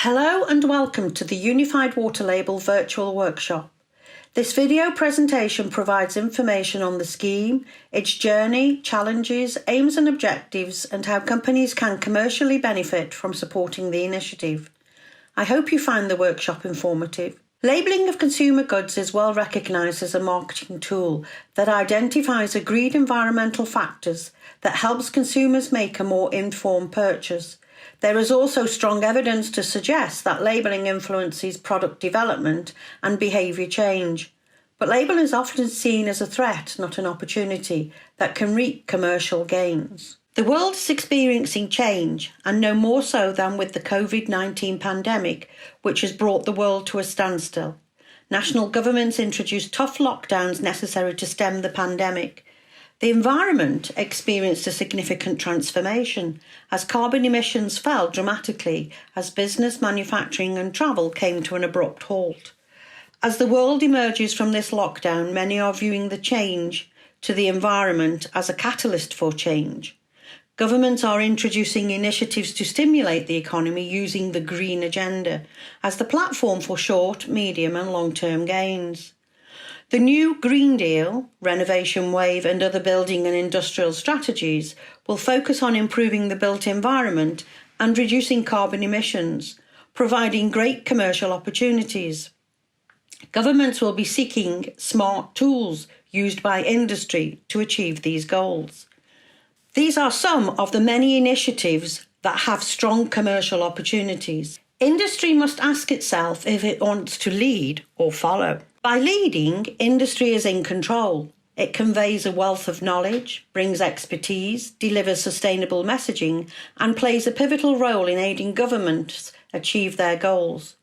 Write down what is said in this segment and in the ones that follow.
Hello and welcome to the Unified Water Label Virtual Workshop. This video presentation provides information on the scheme, its journey, challenges, aims and objectives, and how companies can commercially benefit from supporting the initiative. I hope you find the workshop informative. Labelling of consumer goods is well recognised as a marketing tool that identifies agreed environmental factors that helps consumers make a more informed purchase. There is also strong evidence to suggest that labelling influences product development and behaviour change. But labelling is often seen as a threat, not an opportunity, that can reap commercial gains. The world is experiencing change, and no more so than with the COVID-19 pandemic, which has brought the world to a standstill. National governments introduced tough lockdowns necessary to stem the pandemic. The environment experienced a significant transformation as carbon emissions fell dramatically as business, manufacturing and travel came to an abrupt halt. As the world emerges from this lockdown, many are viewing the change to the environment as a catalyst for change. Governments are introducing initiatives to stimulate the economy using the green agenda as the platform for short, medium and long-term gains. The new Green Deal, Renovation Wave and other building and industrial strategies will focus on improving the built environment and reducing carbon emissions, providing great commercial opportunities. Governments will be seeking smart tools used by industry to achieve these goals. These are some of the many initiatives that have strong commercial opportunities. Industry must ask itself if it wants to lead or follow. By leading, industry is in control. It conveys a wealth of knowledge, brings expertise, delivers sustainable messaging, and plays a pivotal role in aiding governments achieve their goals.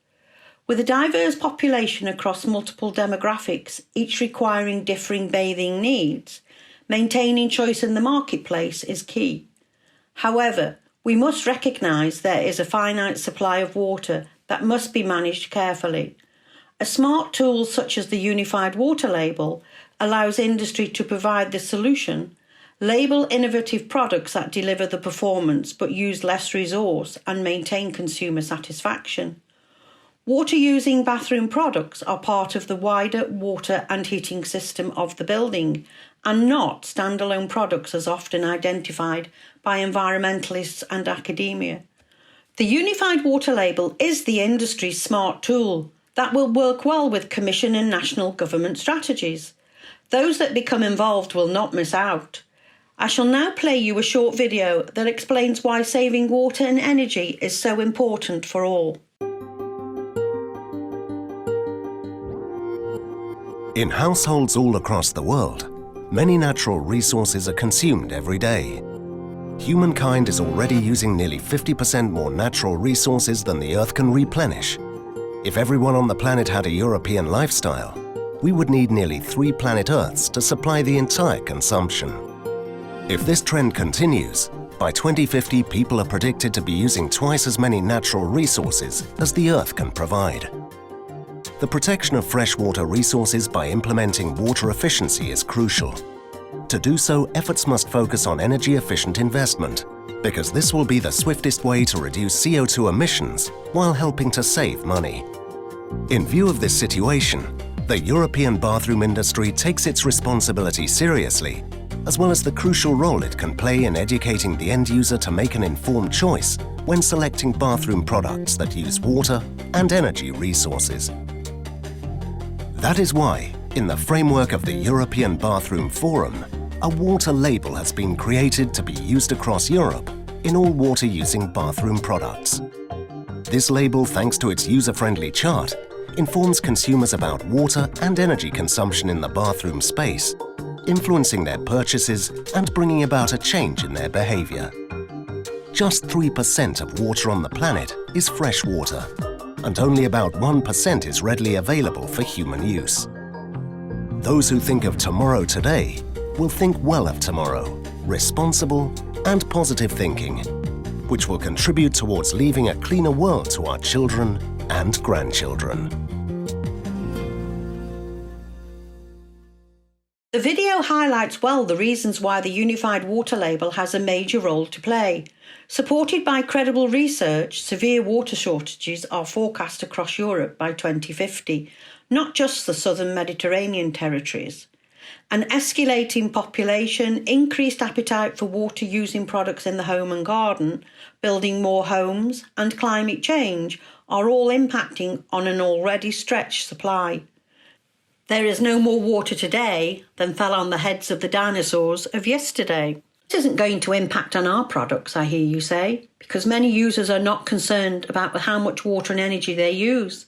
With a diverse population across multiple demographics, each requiring differing bathing needs, maintaining choice in the marketplace is key. However, we must recognise there is a finite supply of water that must be managed carefully. A smart tool such as the Unified Water Label allows industry to provide the solution, label innovative products that deliver the performance but use less resource and maintain consumer satisfaction. Water-using bathroom products are part of the wider water and heating system of the building and not standalone products as often identified by environmentalists and academia. The Unified Water Label is the industry's smart tool that will work well with Commission and national government strategies. Those that become involved will not miss out. I shall now play you a short video that explains why saving water and energy is so important for all. In households all across the world, many natural resources are consumed every day. Humankind is already using nearly 50% more natural resources than the Earth can replenish. If everyone on the planet had a European lifestyle, we would need nearly 3 planet Earths to supply the entire consumption. If this trend continues, by 2050 people are predicted to be using twice as many natural resources as the Earth can provide. The protection of freshwater resources by implementing water efficiency is crucial. To do so, efforts must focus on energy-efficient investment, because this will be the swiftest way to reduce CO2 emissions while helping to save money. In view of this situation, the European bathroom industry takes its responsibility seriously, as well as the crucial role it can play in educating the end user to make an informed choice when selecting bathroom products that use water and energy resources. That is why, in the framework of the European Bathroom Forum, a water label has been created to be used across Europe in all water-using bathroom products. This label, thanks to its user-friendly chart, informs consumers about water and energy consumption in the bathroom space, influencing their purchases and bringing about a change in their behaviour. Just 3% of water on the planet is fresh water, and only about 1% is readily available for human use. Those who think of tomorrow today will think well of tomorrow, responsible and positive thinking, which will contribute towards leaving a cleaner world to our children and grandchildren. The video highlights well the reasons why the Unified Water Label has a major role to play. Supported by credible research, severe water shortages are forecast across Europe by 2050, not just the southern Mediterranean territories. An escalating population, increased appetite for water-using products in the home and garden, building more homes, and climate change are all impacting on an already stretched supply. There is no more water today than fell on the heads of the dinosaurs of yesterday. This isn't going to impact on our products, I hear you say, because many users are not concerned about how much water and energy they use.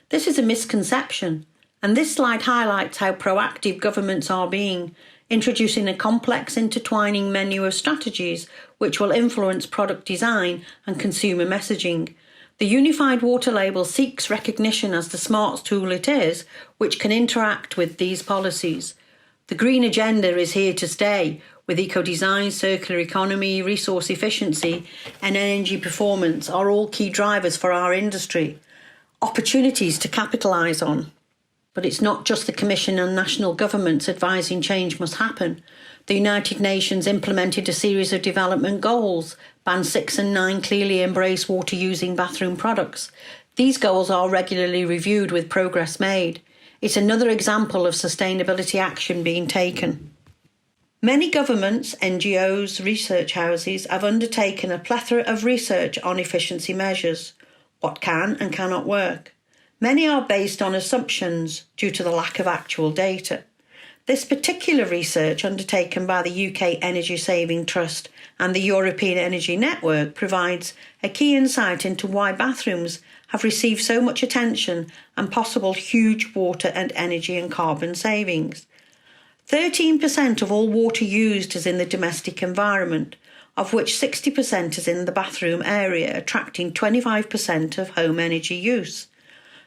This is a misconception, and this slide highlights how proactive governments are being, introducing a complex intertwining menu of strategies which will influence product design and consumer messaging. The Unified Water Label seeks recognition as the smart tool it is, which can interact with these policies. The green agenda is here to stay, with eco-design, circular economy, resource efficiency and energy performance are all key drivers for our industry, opportunities to capitalise on. But it's not just the Commission and national governments advising change must happen. The United Nations implemented a series of development goals. Band 6 and 9 clearly embrace water-using bathroom products. These goals are regularly reviewed with progress made. It's another example of sustainability action being taken. Many governments, NGOs, research houses have undertaken a plethora of research on efficiency measures, what can and cannot work. Many are based on assumptions due to the lack of actual data. This particular research, undertaken by the UK Energy Saving Trust and the European Energy Network, provides a key insight into why bathrooms have received so much attention and possible huge water and energy and carbon savings. 13% of all water used is in the domestic environment, of which 60% is in the bathroom area, attracting 25% of home energy use.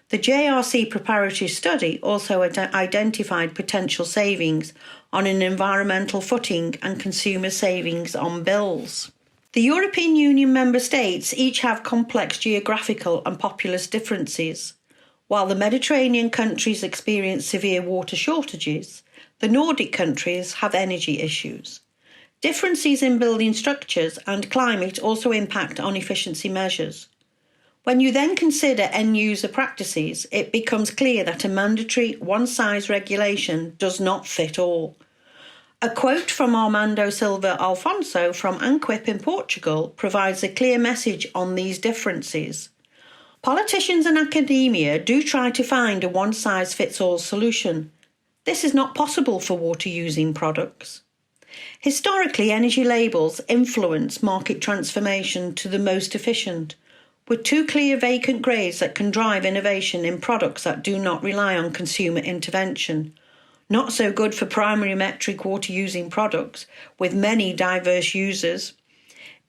The JRC preparatory study also identified potential savings on an environmental footing and consumer savings on bills. The European Union member states each have complex geographical and populous differences. While the Mediterranean countries experience severe water shortages, the Nordic countries have energy issues. Differences in building structures and climate also impact on efficiency measures. When you then consider end-user practices, it becomes clear that a mandatory one-size regulation does not fit all. A quote from Armando Silva Alfonso from Antwerp in Portugal provides a clear message on these differences. Politicians and academia do try to find a one-size-fits-all solution. This is not possible for water-using products. Historically, energy labels influence market transformation to the most efficient, with two clear vacant grades that can drive innovation in products that do not rely on consumer intervention. Not so good for primary metric water-using products, with many diverse users.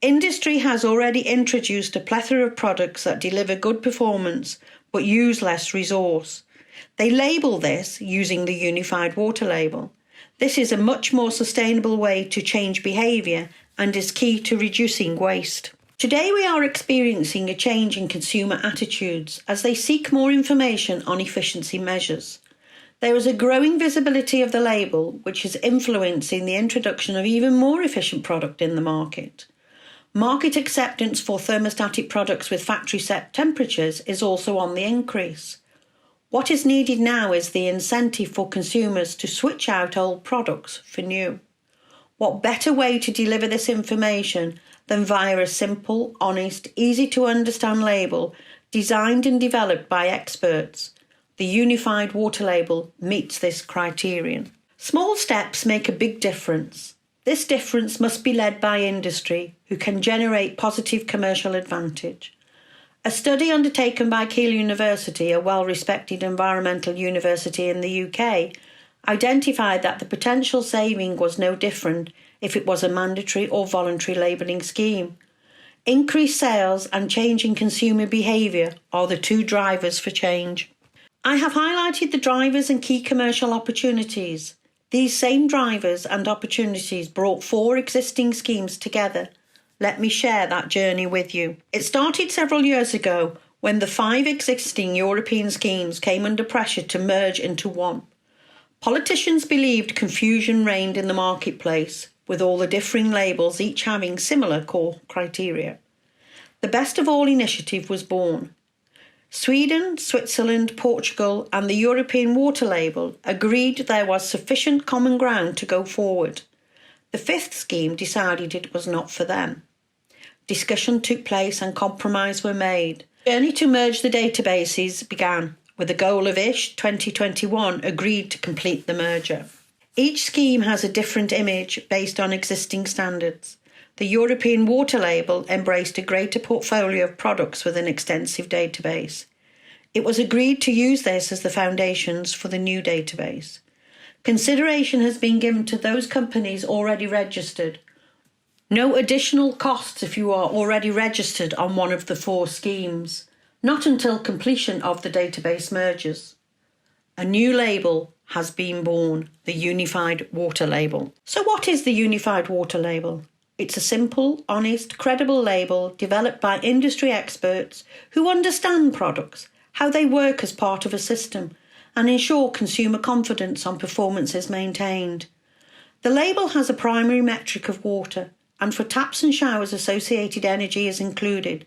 Industry has already introduced a plethora of products that deliver good performance but use less resource. They label this using the Unified Water Label. This is a much more sustainable way to change behaviour and is key to reducing waste. Today we are experiencing a change in consumer attitudes as they seek more information on efficiency measures. There is a growing visibility of the label which is influencing the introduction of even more efficient product in the market. Market acceptance for thermostatic products with factory set temperatures is also on the increase. What is needed now is the incentive for consumers to switch out old products for new. What better way to deliver this information than via a simple, honest, easy-to-understand label designed and developed by experts? The Unified Water Label meets this criterion. Small steps make a big difference. This difference must be led by industry, who can generate positive commercial advantage. A study undertaken by Keele University, a well-respected environmental university in the UK, identified that the potential saving was no different if it was a mandatory or voluntary labelling scheme. Increased sales and change in consumer behaviour are the two drivers for change. I have highlighted the drivers and key commercial opportunities. These same drivers and opportunities brought 4 existing schemes together. Let me share that journey with you. It started several years ago when the 5 existing European schemes came under pressure to merge into one. Politicians believed confusion reigned in the marketplace, with all the differing labels each having similar core criteria. The Best of All initiative was born. Sweden, Switzerland, Portugal and the European Water Label agreed there was sufficient common ground to go forward. The fifth scheme decided it was not for them. Discussion took place and compromise were made. The journey to merge the databases began, with the goal of 2021 agreed to complete the merger. Each scheme has a different image based on existing standards. The European Water Label embraced a greater portfolio of products with an extensive database. It was agreed to use this as the foundations for the new database. Consideration has been given to those companies already registered. No additional costs if you are already registered on one of the four schemes, not until completion of the database mergers. A new label has been born, the Unified Water Label. So what is the Unified Water Label? It's a simple, honest, credible label developed by industry experts who understand products, how they work as part of a system, and ensure consumer confidence on performance is maintained. The label has a primary metric of water, and for taps and showers associated energy is included.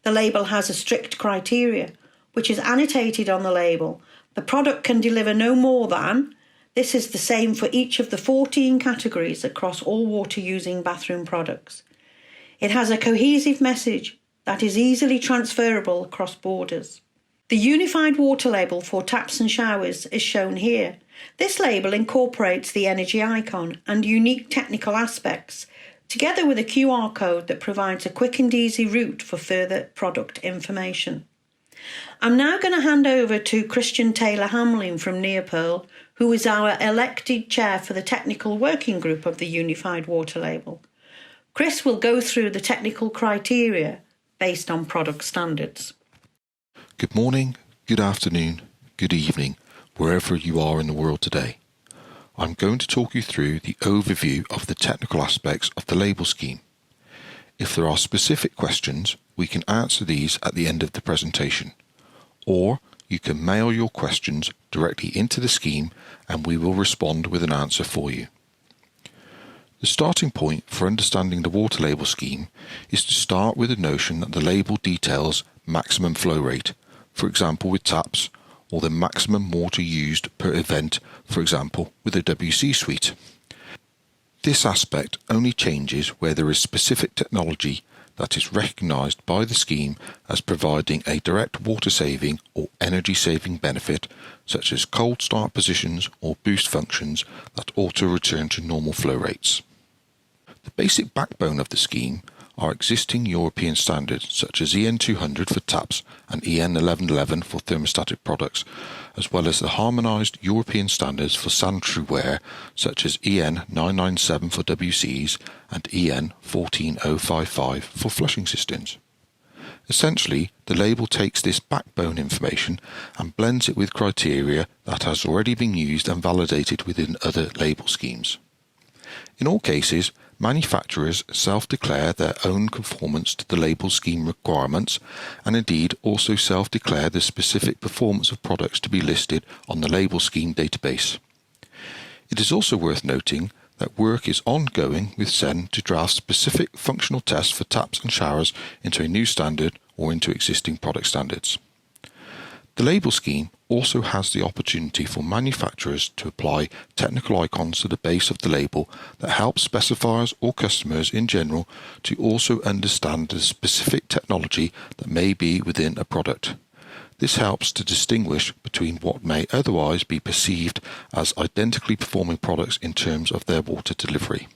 The label has a strict criteria, which is annotated on the label. The product can deliver no more than. This is the same for each of the 14 categories across all water-using bathroom products. It has a cohesive message that is easily transferable across borders. The Unified Water Label for taps and showers is shown here. This label incorporates the energy icon and unique technical aspects, together with a QR code that provides a quick and easy route for further product information. I'm now going to hand over to Christian Taylor-Hamlin from Neopearl, who is our elected chair for the technical working group of the Unified Water Label. Chris will go through the technical criteria based on product standards. Good morning, good afternoon, good evening, wherever you are in the world today. I'm going to talk you through the overview of the technical aspects of the label scheme. If there are specific questions, we can answer these at the end of the presentation, or you can mail your questions directly into the scheme and we will respond with an answer for you. The starting point for understanding the water label scheme is to start with the notion that the label details maximum flow rate, for example with taps, or the maximum water used per event, for example with a WC suite. This aspect only changes where there is specific technology that is recognised by the scheme as providing a direct water saving or energy saving benefit, such as cold start positions or boost functions that auto return to normal flow rates. The basic backbone of the scheme are existing European standards such as EN 200 for taps and EN 1111 for thermostatic products, as well as the harmonised European standards for sanitary ware such as EN 997 for WCs and EN 14055 for flushing systems. Essentially, the label takes this backbone information and blends it with criteria that has already been used and validated within other label schemes. In all cases, manufacturers self-declare their own conformance to the label scheme requirements and indeed also self-declare the specific performance of products to be listed on the label scheme database. It is also worth noting that work is ongoing with SEN to draft specific functional tests for taps and showers into a new standard or into existing product standards. The label scheme also has the opportunity for manufacturers to apply technical icons to the base of the label that help specifiers or customers in general to also understand the specific technology that may be within a product. This helps to distinguish between what may otherwise be perceived as identically performing products in terms of their water delivery.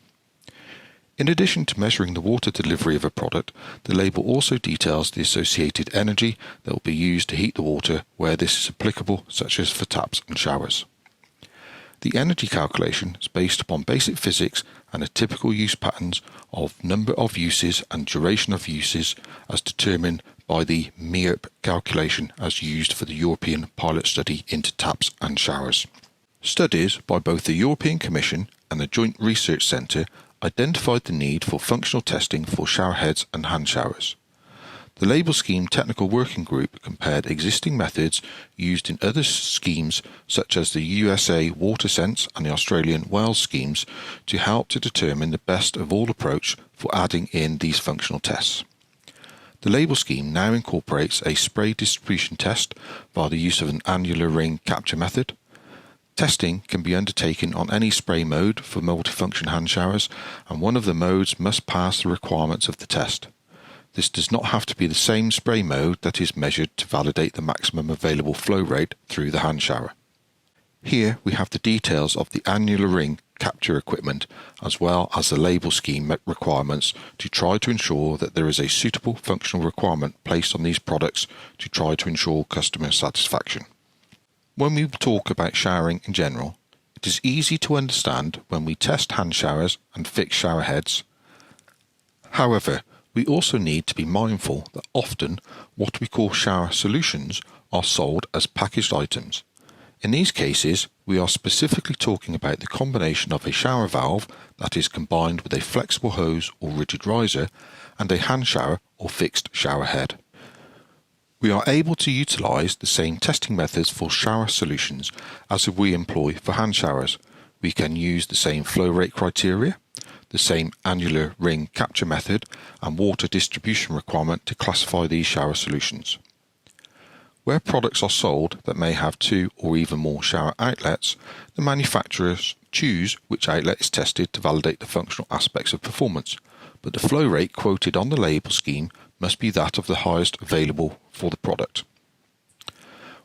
In addition to measuring the water delivery of a product, the label also details the associated energy that will be used to heat the water where this is applicable, such as for taps and showers. The energy calculation is based upon basic physics and a typical use patterns of number of uses and duration of uses as determined by the MERP calculation as used for the European pilot study into taps and showers. Studies by both the European Commission and the Joint Research Centre identified the need for functional testing for showerheads and hand showers. The Label Scheme Technical Working Group compared existing methods used in other schemes such as the USA Water Sense and the Australian Wells schemes to help to determine the best of all approach for adding in these functional tests. The label scheme now incorporates a spray distribution test via the use of an annular ring capture method. Testing can be undertaken on any spray mode for multifunction hand showers, and one of the modes must pass the requirements of the test. This does not have to be the same spray mode that is measured to validate the maximum available flow rate through the hand shower. Here we have the details of the annular ring capture equipment as well as the label scheme requirements to try to ensure that there is a suitable functional requirement placed on these products to try to ensure customer satisfaction. When we talk about showering in general, it is easy to understand when we test hand showers and fix shower heads. However, we also need to be mindful that often what we call shower solutions are sold as packaged items. In these cases, we are specifically talking about the combination of a shower valve that is combined with a flexible hose or rigid riser and a hand shower or fixed shower head. We are able to utilise the same testing methods for shower solutions as we employ for hand showers. We can use the same flow rate criteria, the same annular ring capture method and water distribution requirement to classify these shower solutions. Where products are sold that may have 2 or even more shower outlets, the manufacturers choose which outlet is tested to validate the functional aspects of performance, but the flow rate quoted on the label scheme must be that of the highest available for the product.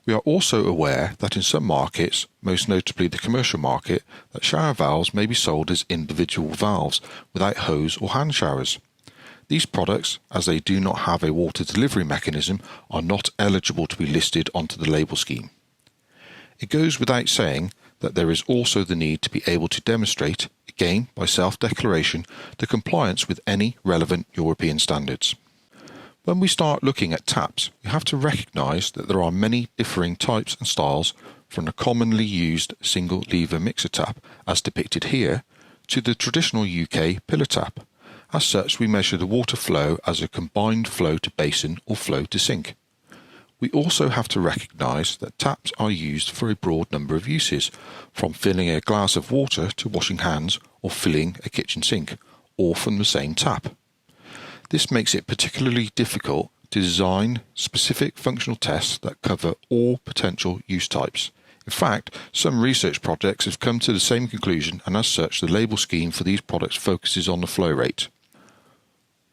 We are also aware that in some markets, most notably the commercial market, that shower valves may be sold as individual valves without hose or hand showers. These products, as they do not have a water delivery mechanism, are not eligible to be listed onto the label scheme. It goes without saying that there is also the need to be able to demonstrate, again by self-declaration, the compliance with any relevant European standards. When we start looking at taps, we have to recognise that there are many differing types and styles, from the commonly used single lever mixer tap, as depicted here, to the traditional UK pillar tap. As such, we measure the water flow as a combined flow to basin or flow to sink. We also have to recognise that taps are used for a broad number of uses, from filling a glass of water to washing hands or filling a kitchen sink, all from the same tap. This makes it particularly difficult to design specific functional tests that cover all potential use types. In fact, some research projects have come to the same conclusion, and as such the label scheme for these products focuses on the flow rate.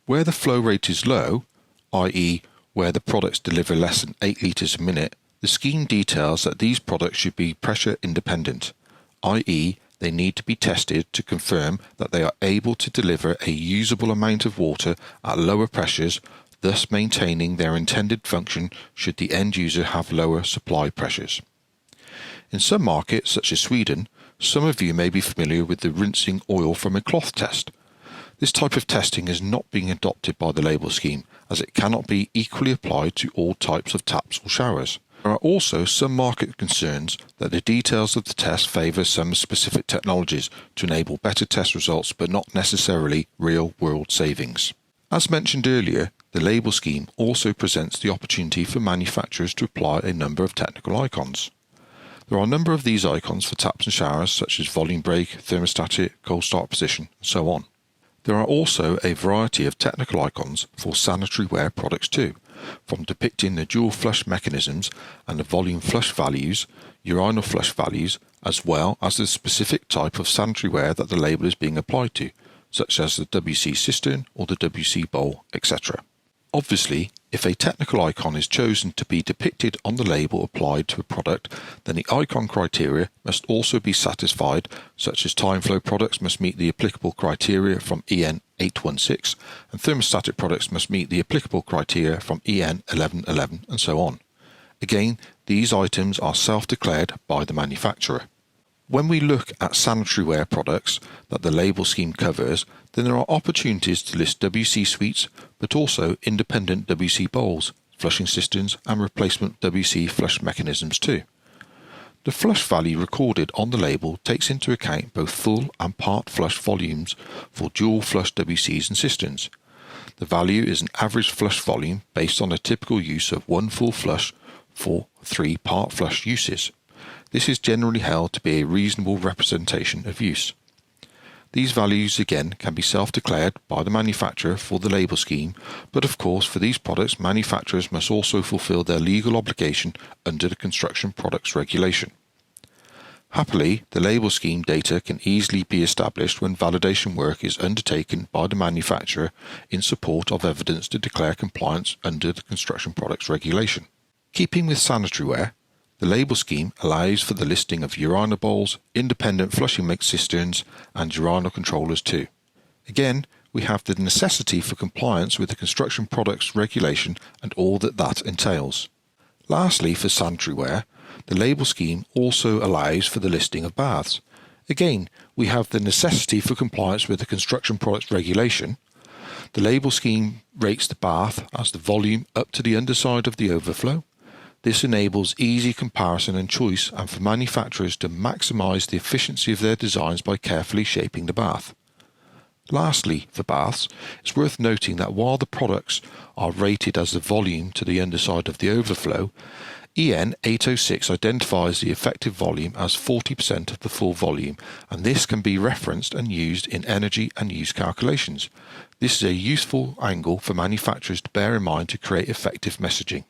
Where the flow rate is low, i.e. where the products deliver less than 8 litres a minute, the scheme details that these products should be pressure independent, i.e. they need to be tested to confirm that they are able to deliver a usable amount of water at lower pressures, thus maintaining their intended function should the end user have lower supply pressures. In some markets, such as Sweden, some of you may be familiar with the rinsing oil from a cloth test. This type of testing is not being adopted by the label scheme, as it cannot be equally applied to all types of taps or showers. There are also some market concerns that the details of the test favour some specific technologies to enable better test results but not necessarily real-world savings. As mentioned earlier, the label scheme also presents the opportunity for manufacturers to apply a number of technical icons. There are a number of these icons for taps and showers, such as volume break, thermostatic, cold start position, and so on. There are also a variety of technical icons for sanitary ware products too, from depicting the dual flush mechanisms and the volume flush values, urinal flush values, as well as the specific type of sanitary ware that the label is being applied to, such as the WC cistern or the WC bowl, etc. Obviously, if a technical icon is chosen to be depicted on the label applied to a product, then the icon criteria must also be satisfied, such as time flow products must meet the applicable criteria from EN 816, and thermostatic products must meet the applicable criteria from EN 1111, and so on. Again, these items are self-declared by the manufacturer. When we look at sanitary ware products that the label scheme covers, then there are opportunities to list WC suites, but also independent WC bowls, flushing cisterns and replacement WC flush mechanisms too. The flush value recorded on the label takes into account both full and part flush volumes for dual flush WCs and cisterns. The value is an average flush volume based on a typical use of 1 full flush for 3 part flush uses. This is generally held to be a reasonable representation of use. These values again can be self-declared by the manufacturer for the label scheme, but of course for these products manufacturers must also fulfil their legal obligation under the Construction Products Regulation. Happily, the label scheme data can easily be established when validation work is undertaken by the manufacturer in support of evidence to declare compliance under the Construction Products Regulation. Keeping with sanitary ware, the label scheme allows for the listing of urinal bowls, independent flushing mix cisterns and urinal controllers too. Again, we have the necessity for compliance with the Construction Products Regulation and all that entails. Lastly, for sanitary ware, the label scheme also allows for the listing of baths. Again, we have the necessity for compliance with the Construction Products Regulation. The label scheme rates the bath as the volume up to the underside of the overflow. This enables easy comparison and choice and for manufacturers to maximise the efficiency of their designs by carefully shaping the bath. Lastly, for baths, it's worth noting that while the products are rated as the volume to the underside of the overflow, EN 806 identifies the effective volume as 40% of the full volume, and this can be referenced and used in energy and use calculations. This is a useful angle for manufacturers to bear in mind to create effective messaging.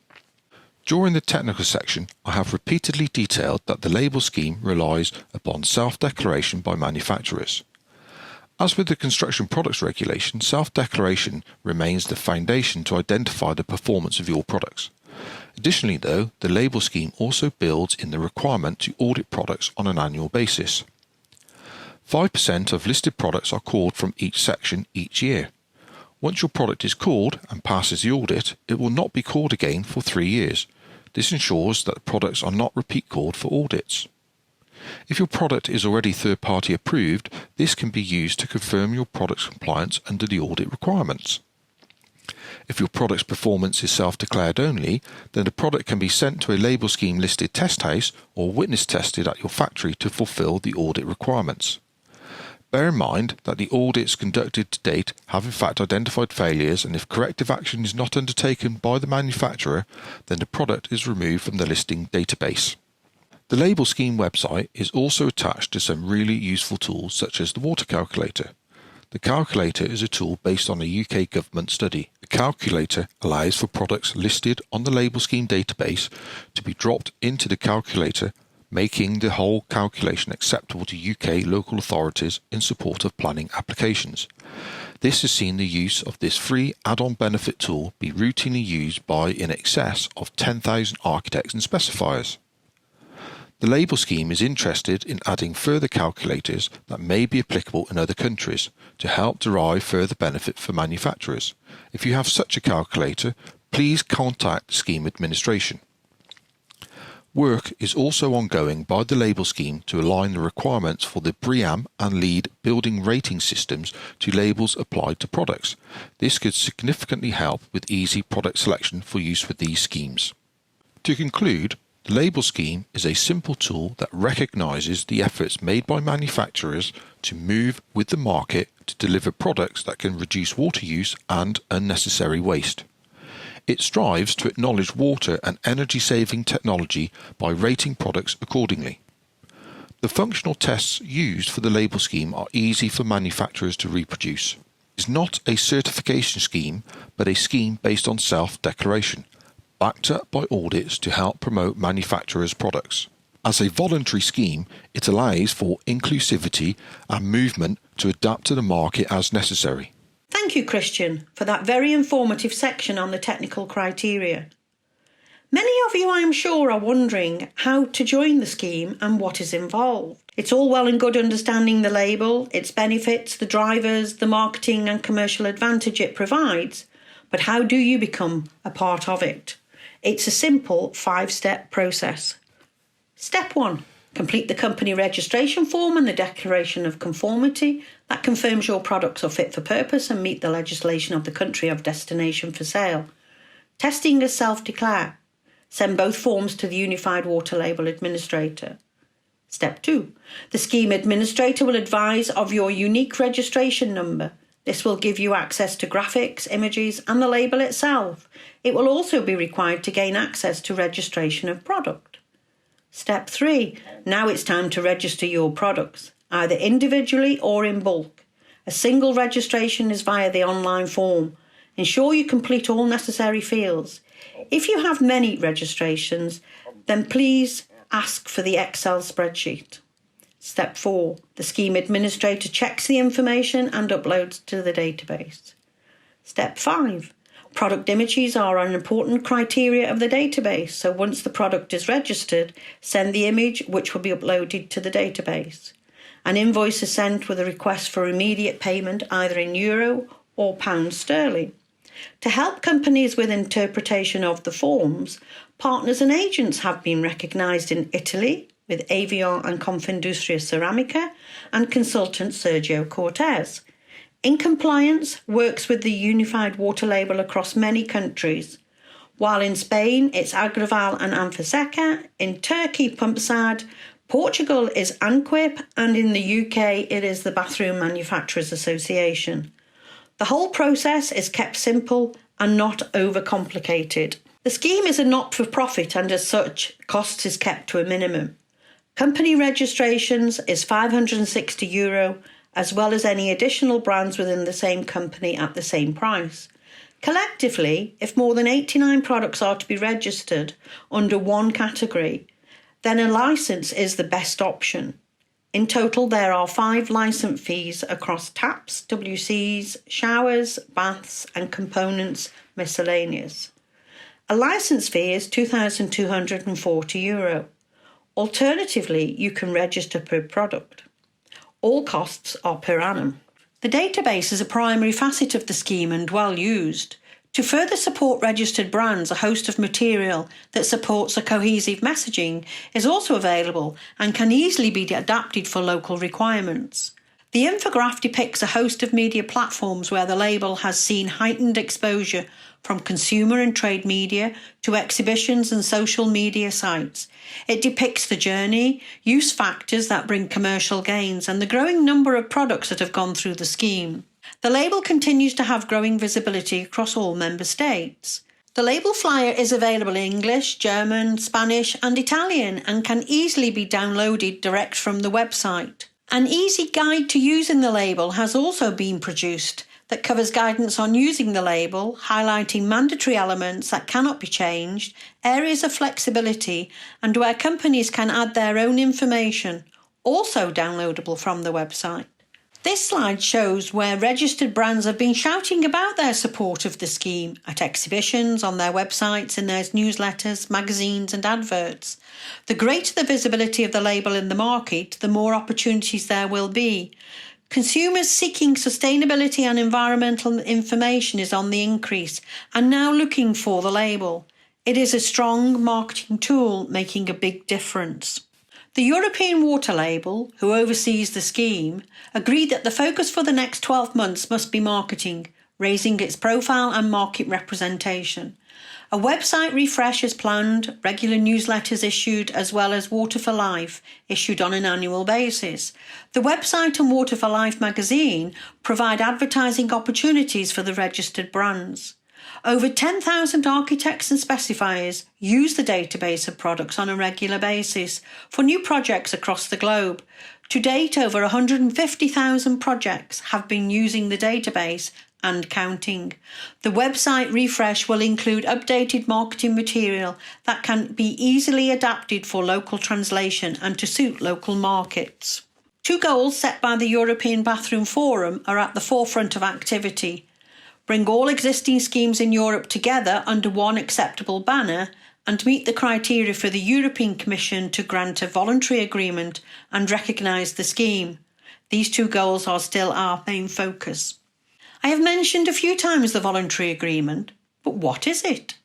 During the technical section, I have repeatedly detailed that the label scheme relies upon self-declaration by manufacturers. As with the Construction Products Regulation, self-declaration remains the foundation to identify the performance of your products. Additionally though, the label scheme also builds in the requirement to audit products on an annual basis. 5% of listed products are called from each section each year. Once your product is called and passes the audit, it will not be called again for 3 years. This ensures that products are not repeat called for audits. If your product is already third-party approved, this can be used to confirm your product's compliance under the audit requirements. If your product's performance is self-declared only, then the product can be sent to a label scheme listed test house or witness tested at your factory to fulfill the audit requirements. Bear in mind that the audits conducted to date have in fact identified failures, and if corrective action is not undertaken by the manufacturer, then the product is removed from the listing database. The label scheme website is also attached to some really useful tools such as the water calculator. The calculator is a tool based on a UK government study. The calculator allows for products listed on the label scheme database to be dropped into the calculator, making the whole calculation acceptable to UK local authorities in support of planning applications. This has seen the use of this free add-on benefit tool be routinely used by in excess of 10,000 architects and specifiers. The label scheme is interested in adding further calculators that may be applicable in other countries to help derive further benefit for manufacturers. If you have such a calculator, please contact the scheme administration. Work is also ongoing by the label scheme to align the requirements for the BREEAM and LEED building rating systems to labels applied to products. This could significantly help with easy product selection for use with these schemes. To conclude, the label scheme is a simple tool that recognises the efforts made by manufacturers to move with the market to deliver products that can reduce water use and unnecessary waste. It strives to acknowledge water and energy-saving technology by rating products accordingly. The functional tests used for the label scheme are easy for manufacturers to reproduce. It is not a certification scheme, but a scheme based on self-declaration, backed up by audits to help promote manufacturers' products. As a voluntary scheme, it allows for inclusivity and movement to adapt to the market as necessary. Thank you, Christian, for that very informative section on the technical criteria. Many of you, I am sure, are wondering how to join the scheme and what is involved. It's all well and good understanding the label, its benefits, the drivers, the marketing and commercial advantage it provides, but how do you become a part of it? It's a simple 5-step process. Step 1. Complete the company registration form and the declaration of conformity that confirms your products are fit for purpose and meet the legislation of the country of destination for sale. Testing as self-declare. Send both forms to the Unified Water Label Administrator. Step 2. The scheme administrator will advise of your unique registration number. This will give you access to graphics, images and the label itself. It will also be required to gain access to registration of product. Step 3. Now it's time to register your products, either individually or in bulk. A single registration is via the online form. Ensure you complete all necessary fields. If you have many registrations, then please ask for the Excel spreadsheet. Step 4. The scheme administrator checks the information and uploads to the database. Step 5. Product images are an important criteria of the database, so once the product is registered, send the image which will be uploaded to the database. An invoice is sent with a request for immediate payment either in euro or pound sterling. To help companies with interpretation of the forms, partners and agents have been recognised in Italy with Avion and Confindustria Ceramica and consultant Sergio Cortez. In compliance, works with the unified water label across many countries, while in Spain it's Agraval and Anfaseca, in Turkey Pumpsad, Portugal is Anquip, and in the UK it is the Bathroom Manufacturers Association. The whole process is kept simple and not overcomplicated. The scheme is a not-for-profit and as such, cost is kept to a minimum. Company registrations is €560, as well as any additional brands within the same company at the same price. Collectively, if more than 89 products are to be registered under one category, then a licence is the best option. In total, there are 5 licence fees across taps, WCs, showers, baths and components miscellaneous. A licence fee is €2,240. Alternatively, you can register per product. All costs are per annum. The database is a primary facet of the scheme and well used. To further support registered brands, a host of material that supports a cohesive messaging is also available and can easily be adapted for local requirements. The infograph depicts a host of media platforms where the label has seen heightened exposure, from consumer and trade media to exhibitions and social media sites. It depicts the journey, use factors that bring commercial gains, and the growing number of products that have gone through the scheme. The label continues to have growing visibility across all member states. The label flyer is available in English, German, Spanish and Italian and can easily be downloaded direct from the website. An easy guide to using the label has also been produced that covers guidance on using the label, highlighting mandatory elements that cannot be changed, areas of flexibility, and where companies can add their own information, also downloadable from the website. This slide shows where registered brands have been shouting about their support of the scheme at exhibitions, on their websites, in their newsletters, magazines and adverts. The greater the visibility of the label in the market, the more opportunities there will be. Consumers seeking sustainability and environmental information is on the increase and now looking for the label. It is a strong marketing tool making a big difference. The European Water Label, who oversees the scheme, agreed that the focus for the next 12 months must be marketing, raising its profile and market representation. A website refresh is planned, regular newsletters issued, as well as Water for Life, issued on an annual basis. The website and Water for Life magazine provide advertising opportunities for the registered brands. Over 10,000 architects and specifiers use the database of products on a regular basis for new projects across the globe. To date, over 150,000 projects have been using the database and counting. The website refresh will include updated marketing material that can be easily adapted for local translation and to suit local markets. 2 goals set by the European Bathroom Forum are at the forefront of activity. Bring all existing schemes in Europe together under one acceptable banner and meet the criteria for the European Commission to grant a voluntary agreement and recognise the scheme. These 2 goals are still our main focus. I have mentioned a few times the voluntary agreement, but what is it?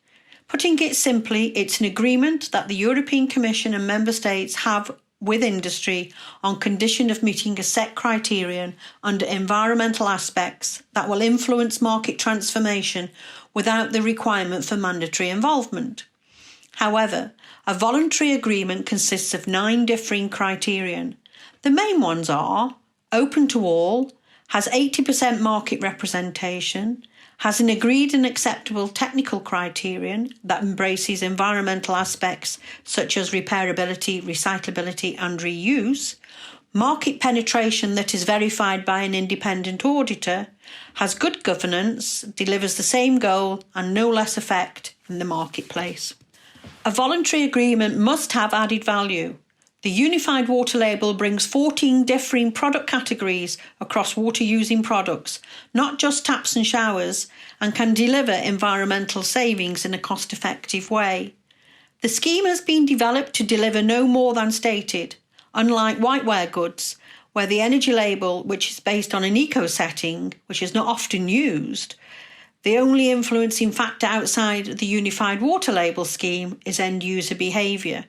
Putting it simply, it's an agreement that the European Commission and Member States have with industry on condition of meeting a set criterion under environmental aspects that will influence market transformation without the requirement for mandatory involvement. However, a voluntary agreement consists of 9 differing criterion. The main ones are open to all, has 80% market representation, has an agreed and acceptable technical criterion that embraces environmental aspects such as repairability, recyclability and reuse, market penetration that is verified by an independent auditor, has good governance, delivers the same goal and no less effect in the marketplace. A voluntary agreement must have added value. The Unified Water Label brings 14 differing product categories across water-using products, not just taps and showers, and can deliver environmental savings in a cost-effective way. The scheme has been developed to deliver no more than stated, unlike whiteware goods, where the energy label, which is based on an eco setting, which is not often used, the only influencing factor outside the Unified Water Label scheme is end-user behaviour.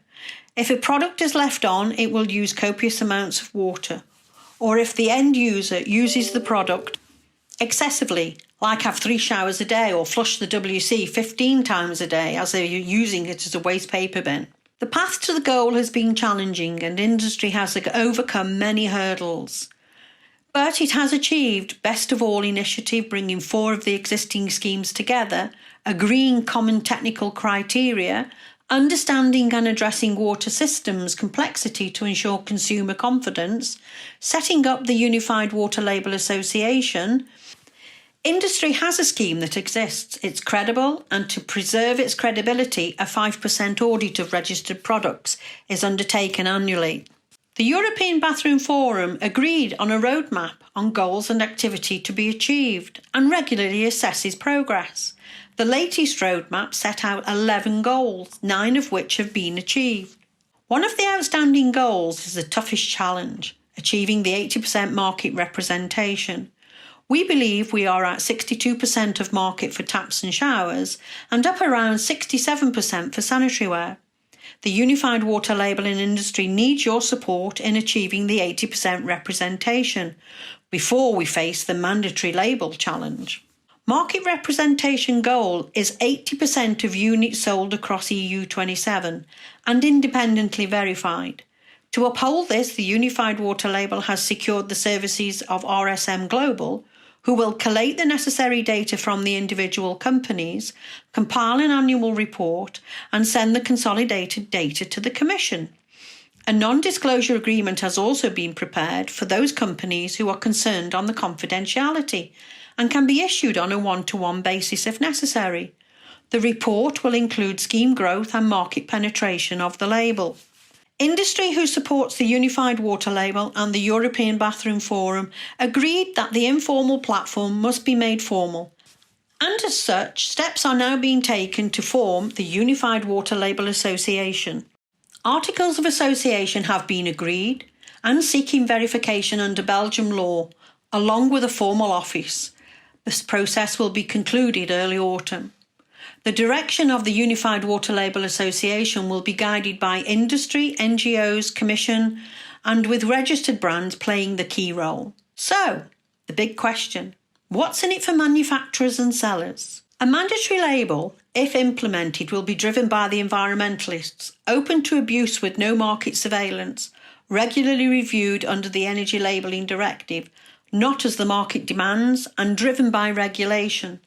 If a product is left on, it will use copious amounts of water. Or if the end user uses the product excessively, like have 3 showers a day or flush the WC 15 times a day as they're using it as a waste paper bin. The path to the goal has been challenging and industry has overcome many hurdles. But it has achieved Best of All initiative, bringing 4 of the existing schemes together, agreeing common technical criteria, understanding and addressing water systems complexity to ensure consumer confidence, setting up the Unified Water Label Association. Industry has a scheme that exists, it's credible, and to preserve its credibility, a 5% audit of registered products is undertaken annually. The European Bathroom Forum agreed on a roadmap on goals and activity to be achieved and regularly assesses progress. The latest roadmap set out 11 goals, 9 of which have been achieved. One of the outstanding goals is the toughest challenge, achieving the 80% market representation. We believe we are at 62% of market for taps and showers and up around 67% for sanitary ware. The Unified Water Label in industry needs your support in achieving the 80% representation before we face the mandatory label challenge. Market representation goal is 80% of units sold across EU27 and independently verified. To uphold this, the Unified Water Label has secured the services of RSM Global, who will collate the necessary data from the individual companies, compile an annual report, and send the consolidated data to the Commission. A non-disclosure agreement has also been prepared for those companies who are concerned on the confidentiality and can be issued on a one-to-one basis if necessary. The report will include scheme growth and market penetration of the label. Industry, who supports the Unified Water Label and the European Bathroom Forum, agreed that the informal platform must be made formal. And as such, steps are now being taken to form the Unified Water Label Association. Articles of association have been agreed and seeking verification under Belgian law, along with a formal office. This process will be concluded early autumn. The direction of the Unified Water Label Association will be guided by industry, NGOs, Commission, and with registered brands playing the key role. So, the big question, what's in it for manufacturers and sellers? A mandatory label, if implemented, will be driven by the environmentalists, open to abuse with no market surveillance, regularly reviewed under the Energy Labelling Directive, not as the market demands, and driven by regulation.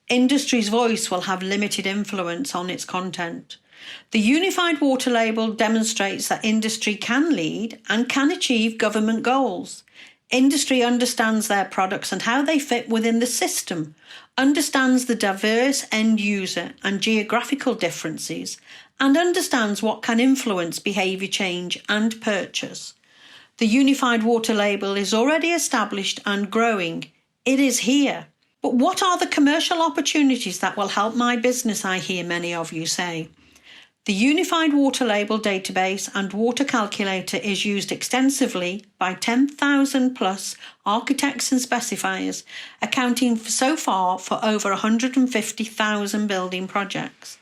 Industry's voice will have limited influence on its content. The Unified Water Label demonstrates that industry can lead and can achieve government goals. Industry understands their products and how they fit within the system, understands the diverse end user and geographical differences, and understands what can influence behaviour change and purchase. The Unified Water Label is already established and growing. It is here. But what are the commercial opportunities that will help my business, I hear many of you say? The Unified Water Label database and water calculator is used extensively by 10,000 plus architects and specifiers, accounting so far for over 150,000 building projects.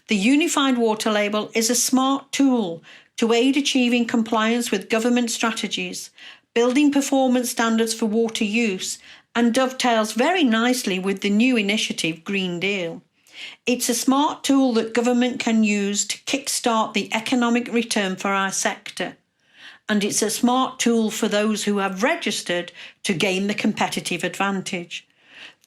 The Unified Water Label is a smart tool to aid achieving compliance with government strategies, building performance standards for water use, and dovetails very nicely with the new initiative Green Deal. It's a smart tool that government can use to kickstart the economic return for our sector. and it's a smart tool for those who have registered to gain the competitive advantage.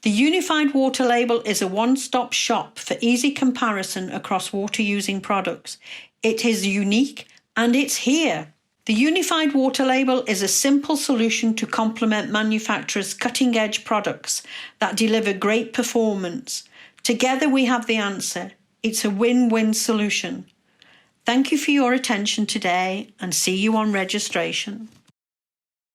The Unified Water Label is a one-stop shop for easy comparison across water-using products. It is unique and it's here. The Unified Water Label is a simple solution to complement manufacturers' cutting-edge products that deliver great performance. Together we have the answer. It's a win-win solution. Thank you for your attention today and see you on registration.